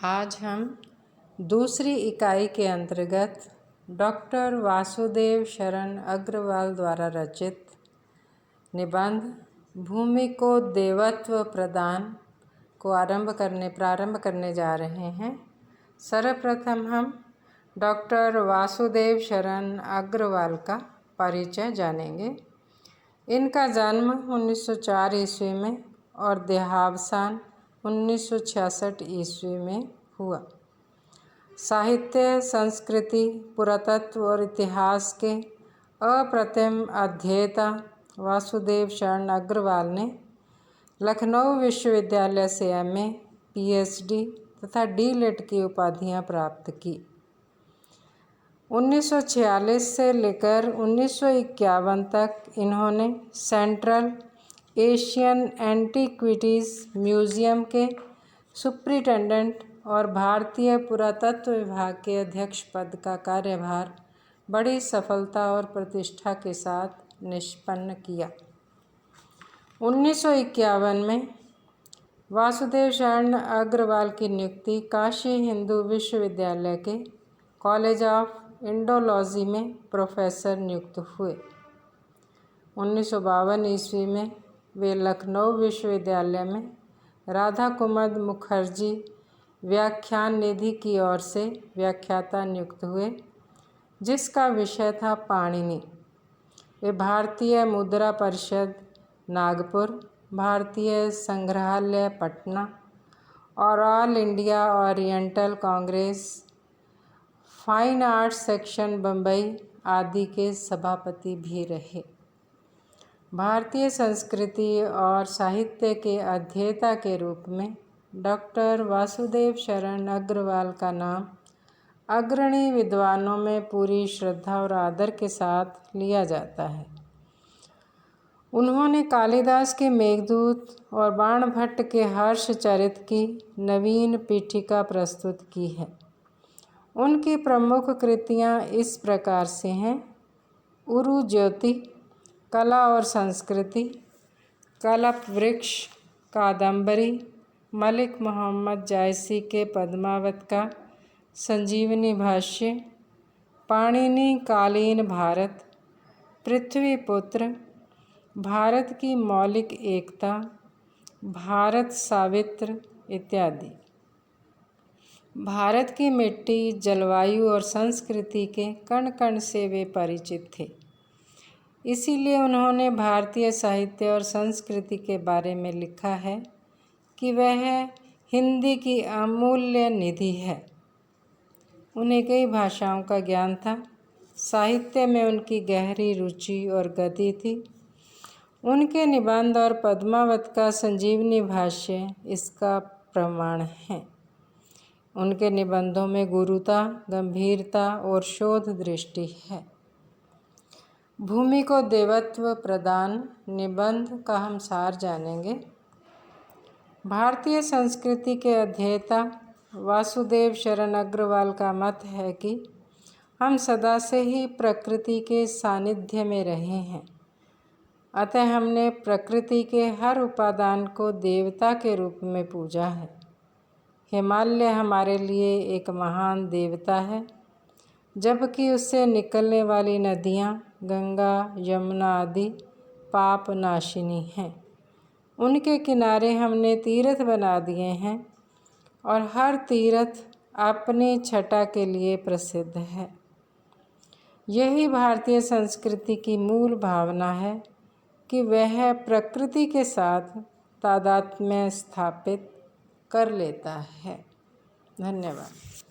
आज हम दूसरी इकाई के अंतर्गत डॉक्टर वासुदेव शरण अग्रवाल द्वारा रचित निबंध भूमि को देवत्व प्रदान को प्रारंभ करने जा रहे हैं। सर्वप्रथम हम डॉक्टर वासुदेव शरण अग्रवाल का परिचय जानेंगे। इनका जन्म 1904 ईस्वी में और देहावसान 1966 ईस्वी में हुआ। साहित्य, संस्कृति, पुरातत्व और इतिहास के अप्रतिम अध्येता वासुदेव शरण अग्रवाल ने लखनऊ विश्वविद्यालय से MA, PhD तथा D.Litt की उपाधियां प्राप्त की। 1946 से लेकर 1951 तक इन्होंने सेंट्रल एशियन एंटीक्विटीज़ म्यूज़ियम के सुप्रिटेंडेंट और भारतीय पुरातत्व विभाग के अध्यक्ष पद का कार्यभार बड़ी सफलता और प्रतिष्ठा के साथ निष्पन्न किया। 1951 में वासुदेव शरण अग्रवाल की नियुक्ति काशी हिंदू विश्वविद्यालय के कॉलेज ऑफ इंडोलॉजी में प्रोफेसर नियुक्त हुए। 1952 ईस्वी में वे लखनऊ विश्वविद्यालय में राधा कुमुद मुखर्जी व्याख्यान निधि की ओर से व्याख्याता नियुक्त हुए, जिसका विषय था पाणिनि। वे भारतीय मुद्रा परिषद नागपुर, भारतीय संग्रहालय पटना और all India oriental Congress fine arts section Bombay आदि के सभापति भी रहे। भारतीय संस्कृति और साहित्य के अध्येता के रूप में डॉक्टर वासुदेव शरण अग्रवाल का नाम अग्रणी विद्वानों में पूरी श्रद्धा और आदर के साथ लिया जाता है। उन्होंने कालिदास के मेघदूत और बाणभट्ट के हर्षचरित की नवीन पीठिका प्रस्तुत की है। उनकी प्रमुख कृतियां इस प्रकार से हैं: उरु ज्योति, कला और संस्कृति, कल्पवृक्ष, कादंबरी, मलिक मोहम्मद जायसी के पद्मावत का संजीवनी भाष्य, पाणिनि कालीन भारत, पृथ्वीपुत्र, भारत की मौलिक एकता, भारत सावित्र इत्यादि। भारत की मिट्टी, जलवायु और संस्कृति के कण कण से वे परिचित थे। इसीलिए उन्होंने भारतीय साहित्य और संस्कृति के बारे में लिखा है कि वह हिंदी की अमूल्य निधि है। उन्हें कई भाषाओं का ज्ञान था। साहित्य में उनकी गहरी रुचि और गति थी। उनके निबंध और पद्मावत का संजीवनी भाष्य इसका प्रमाण है। उनके निबंधों में गुरुता, गंभीरता और शोध दृष्टि है। भूमि को देवत्व प्रदान निबंध का हम सार जानेंगे। भारतीय संस्कृति के अध्येता वासुदेव शरण अग्रवाल का मत है कि हम सदा से ही प्रकृति के सानिध्य में रहे हैं। अतः हमने प्रकृति के हर उपादान को देवता के रूप में पूजा है। हिमालय हमारे लिए एक महान देवता है, जबकि उससे निकलने वाली नदियाँ गंगा, यमुना आदि पाप नाशिनी हैं। उनके किनारे हमने तीर्थ बना दिए हैं और हर तीर्थ अपनी छटा के लिए प्रसिद्ध है। यही भारतीय संस्कृति की मूल भावना है कि वह प्रकृति के साथ तादात्म्य स्थापित कर लेता है। धन्यवाद।